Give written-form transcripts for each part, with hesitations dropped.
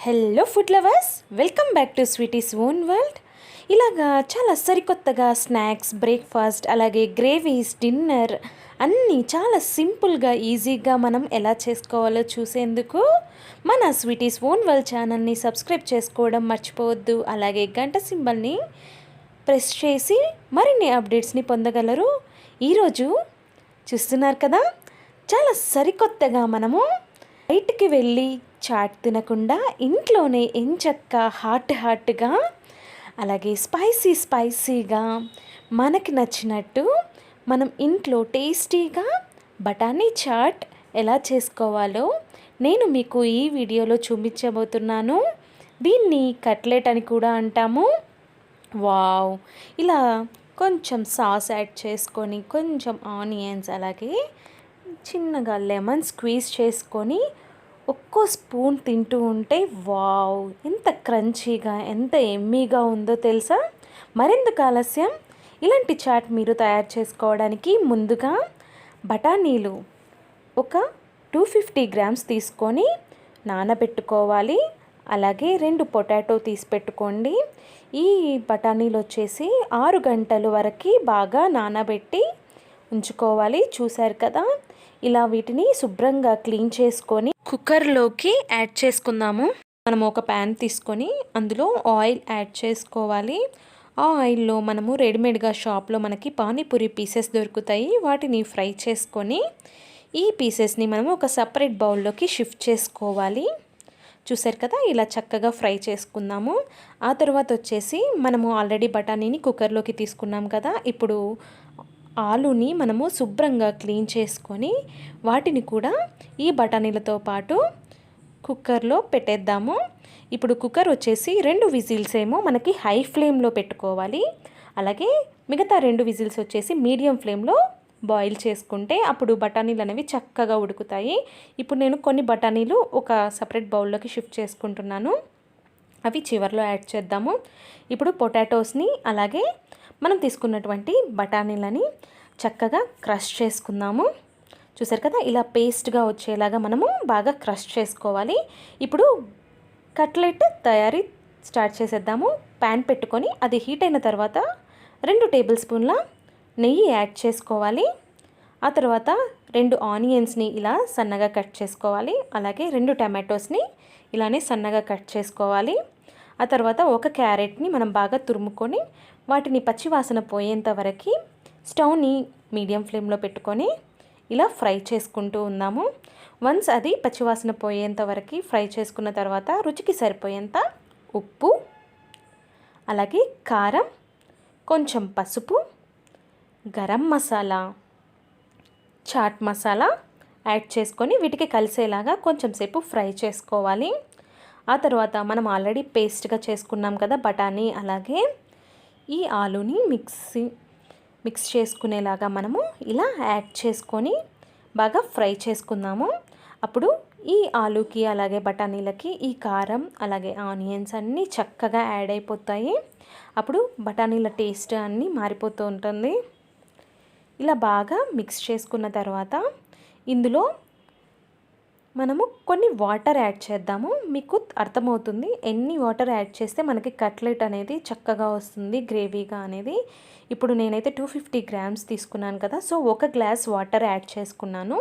Hello food lovers, welcome back to sweeties Own world. ఇలాగా చాలా సరికొత్తగా స్నాక్స్, బ్రేక్ఫాస్ట్, అలాగే గ్రేవీస్, డిన్నర్ అన్నీ చాలా సింపుల్గా ఈజీగా మనం ఎలా చేసుకోవాలో చూసేందుకు మన స్వీటీస్ ఓన్ వరల్డ్ ఛానల్ని సబ్స్క్రైబ్ చేసుకోవడం మర్చిపోవద్దు. అలాగే గంట సింబల్ని ప్రెస్ చేసి మరిన్ని అప్డేట్స్ని పొందగలరు. ఈరోజు చూస్తున్నారు కదా, చాలా సరికొత్తగా మనము బయటికి వెళ్ళి చాట్ తినకుండా ఇంట్లోనే ఎంచక్కా హాట్గా అలాగే స్పైసీగా మనకి నచ్చినట్టు మనం ఇంట్లో టేస్టీగా బఠానీ చాట్ ఎలా చేసుకోవాలో నేను మీకు ఈ వీడియోలో చూపించబోతున్నాను. దీన్ని కట్లెట్ అని కూడా అంటాము. వావ్! ఇలా కొంచెం సాస్ యాడ్ చేసుకొని, కొంచెం ఆనియన్స్, అలాగే చిన్నగా లెమన్ స్క్వీజ్ చేసుకొని ఒక్కో స్పూన్ తింటూ ఉంటే వావ్, ఎంత క్రంచీగా, ఎంత ఎమ్మీగా ఉందో తెలుసా. మరెందుకు ఆలస్యం, ఇలాంటి చాట్ మీరు తయారు చేసుకోవడానికి ముందుగా బఠానీలు ఒక 250 గ్రామ్స్ తీసుకొని నానబెట్టుకోవాలి. అలాగే 2 పొటాటో తీసి పెట్టుకోండి. ఈ బఠానీలు వచ్చేసి 6 గంటల వరకు బాగా నానబెట్టి ఉంచుకోవాలి. చూశారు కదా, ఇలా వీటిని శుభ్రంగా క్లీన్ చేసుకొని కుక్కర్లోకి యాడ్ చేసుకుందాము. మనం ఒక ప్యాన్ తీసుకొని అందులో ఆయిల్ యాడ్ చేసుకోవాలి. ఆ ఆయిల్లో మనము రెడీమేడ్గా షాప్లో మనకి పానీపూరి పీసెస్ దొరుకుతాయి. వాటిని ఫ్రై చేసుకొని ఈ పీసెస్ని మనము ఒక సపరేట్ బౌల్లోకి షిఫ్ట్ చేసుకోవాలి. చూసారు కదా, ఇలా చక్కగా ఫ్రై చేసుకుందాము. ఆ తర్వాత వచ్చేసి మనము ఆల్రెడీ బఠానీని కుక్కర్లోకి తీసుకున్నాం కదా, ఇప్పుడు ఆలుని మనము శుభ్రంగా క్లీన్ చేసుకొని వాటిని కూడా ఈ బఠానీలతో పాటు కుక్కర్లో పెట్టేద్దాము. ఇప్పుడు కుక్కర్ వచ్చేసి 2 విజిల్స్ ఏమో మనకి హై ఫ్లేమ్లో పెట్టుకోవాలి. అలాగే మిగతా 2 విజిల్స్ వచ్చేసి మీడియం ఫ్లేమ్లో బాయిల్ చేసుకుంటే అప్పుడు బఠానీలు అనేవి చక్కగా ఉడుకుతాయి. ఇప్పుడు నేను కొన్ని బఠానీలు ఒక సపరేట్ బౌల్లోకి షిఫ్ట్ చేసుకుంటున్నాను. అవి చివర్లో యాడ్ చేద్దాము. ఇప్పుడు పొటాటోస్ని అలాగే మనం తీసుకున్నటువంటి బఠానీలని చక్కగా క్రష్ చేసుకుందాము. చూసారు కదా, ఇలా పేస్ట్గా వచ్చేలాగా మనము బాగా క్రష్ చేసుకోవాలి. ఇప్పుడు కట్లెట్ తయారీ స్టార్ట్ చేసేద్దాము. ప్యాన్ పెట్టుకొని అది హీట్ అయిన తర్వాత 2 టేబుల్ స్పూన్ల నెయ్యి యాడ్ చేసుకోవాలి. ఆ తర్వాత 2 ఆనియన్స్ని ఇలా సన్నగా కట్ చేసుకోవాలి. అలాగే 2 టమాటోస్ని ఇలానే సన్నగా కట్ చేసుకోవాలి. ఆ తర్వాత ఒక క్యారెట్ని మనం బాగా తురుముకొని వాటిని పచ్చివాసన పోయేంత వరకు స్టవ్ని మీడియం ఫ్లేమ్లో పెట్టుకొని ఇలా ఫ్రై చేసుకుంటూ ఉందాము. వన్స్ అది పచ్చివాసన పోయేంత వరకు ఫ్రై చేసుకున్న తర్వాత రుచికి సరిపోయేంత ఉప్పు, అలాగే కారం, కొంచెం పసుపు, గరం మసాలా, చాట్ మసాలా యాడ్ చేసుకొని వీటికి కలిసేలాగా కొంచెం సేపు ఫ్రై చేసుకోవాలి. ఆ తర్వాత మనం ఆల్రెడీ పేస్ట్గా చేసుకున్నాం కదా బఠానీ, అలాగే ఈ ఆలుని మిక్స్ చేసుకునేలాగా మనము ఇలా యాడ్ చేసుకొని బాగా ఫ్రై చేసుకుందాము. అప్పుడు ఈ ఆలుకి అలాగే బఠానీలకి ఈ కారం అలాగే ఆనియన్స్ అన్నీ చక్కగా యాడ్ అయిపోతాయి. అప్పుడు బఠానీల టేస్ట్ అన్నీ మారిపోతూ ఉంటుంది. ఇలా బాగా మిక్స్ చేసుకున్న తర్వాత ఇందులో మనము కొన్ని వాటర్ యాడ్ చేద్దాము. మీకు అర్థమవుతుంది ఎన్ని వాటర్ యాడ్ చేస్తే మనకి కట్లెట్ అనేది చక్కగా వస్తుంది, గ్రేవీగా అనేది. ఇప్పుడు నేనైతే 250 గ్రామ్స్ తీసుకున్నాను కదా, సో 1 గ్లాస్ వాటర్ యాడ్ చేసుకున్నాను.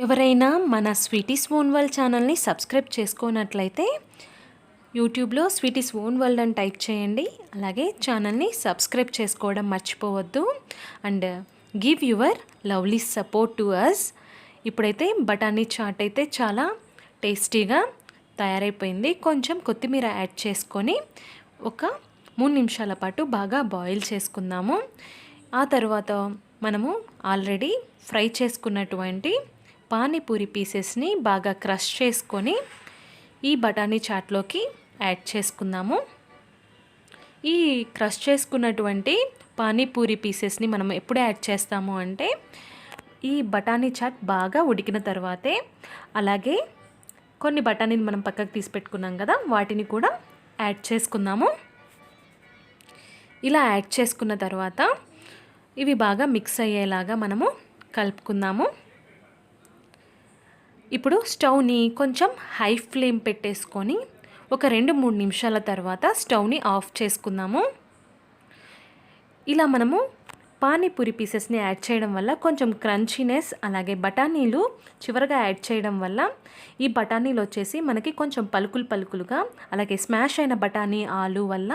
ఎవరైనా మన స్వీటీస్ ఓన్ వరల్డ్ ఛానల్ని సబ్స్క్రైబ్ చేసుకోనట్లయితే యూట్యూబ్లో స్వీటీస్ ఓన్ వరల్డ్ అని టైప్ చేయండి. అలాగే ఛానల్ని సబ్స్క్రైబ్ చేసుకోవడం మర్చిపోవద్దు. And give your lovely support to us. ఇప్పుడైతే బఠానీ చాట్ అయితే చాలా టేస్టీగా తయారైపోయింది. కొంచెం కొత్తిమీర యాడ్ చేసుకొని ఒక 3 నిమిషాల పాటు బాగా బాయిల్ చేసుకుందాము. ఆ తర్వాత మనము ఆల్రెడీ ఫ్రై చేసుకున్నటువంటి పానీపూరి పీసెస్ని బాగా క్రష్ చేసుకొని ఈ బఠానీ చాట్లోకి యాడ్ చేసుకుందాము. ఈ క్రష్ చేసుకున్నటువంటి పానీపూరి పీసెస్ని మనం ఎప్పుడు యాడ్ చేస్తాము అంటే ఈ బఠానీ చాట్ బాగా ఉడికిన తర్వాతే. అలాగే కొన్ని బఠానీలు మనం పక్కకు తీసి పెట్టుకున్నాం కదా, వాటిని కూడా యాడ్ చేసుకుందాము. ఇలా యాడ్ చేసుకున్న తర్వాత ఇవి బాగా మిక్స్ అయ్యేలాగా మనము కలుపుకుందాము. ఇప్పుడు స్టవ్ని కొంచెం హై ఫ్లేమ్ పెట్టేసుకొని ఒక 2-3 నిమిషాల తర్వాత స్టవ్ని ఆఫ్ చేసుకుందాము. ఇలా మనము పానీపూరి పీసెస్ని యాడ్ చేయడం వల్ల కొంచెం క్రంచీనెస్, అలాగే బఠానీలు చివరగా యాడ్ చేయడం వల్ల ఈ బఠానీలు వచ్చేసి మనకి కొంచెం పలుకులుగా, అలాగే స్మాష్ అయిన బఠానీ ఆలు వల్ల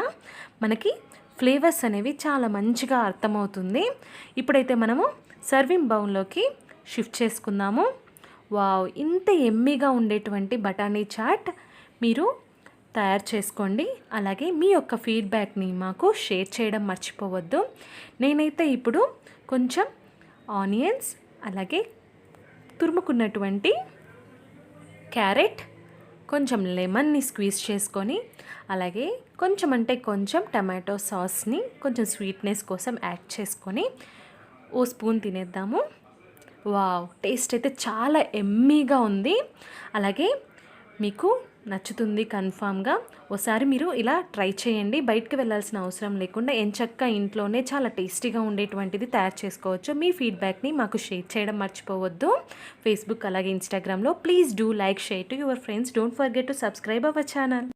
మనకి ఫ్లేవర్స్ అనేవి చాలా మంచిగా అర్థమవుతుంది. ఇప్పుడైతే మనము సర్వింగ్ బౌల్లోకి షిఫ్ట్ చేసుకుందాము. వావ్, ఇంత ఎమ్మీగా ఉండేటువంటి బఠానీ చాట్ మీరు తయారు చేసుకోండి. అలాగే మీ యొక్క ఫీడ్బ్యాక్ని మాకు షేర్ చేయడం మర్చిపోవద్దు. నేనైతే ఇప్పుడు కొంచెం ఆనియన్స్, అలాగే తురుముకున్నటువంటి క్యారెట్, కొంచెం లెమన్ని స్క్వీజ్ చేసుకొని, అలాగే కొంచెం టమాటో సాస్ని కొంచెం స్వీట్నెస్ కోసం యాడ్ చేసుకొని ఓ స్పూన్ తినేద్దాము. వావ్, టేస్ట్ అయితే చాలా ఎమ్మీగా ఉంది. అలాగే మీకు నచ్చుతుంది కన్ఫామ్గా. ఒకసారి మీరు ఇలా ట్రై చేయండి. బయటకు వెళ్ళాల్సిన అవసరం లేకుండా ఎంచక్కా ఇంట్లోనే చాలా టేస్టీగా ఉండేటువంటిది తయారు చేసుకోవచ్చు. మీ ఫీడ్బ్యాక్ని మాకు షేర్ చేయడం మర్చిపోవద్దు. ఫేస్బుక్ అలాగే ఇన్స్టాగ్రామ్లో please do like, share to your friends. Don't forget to subscribe our channel.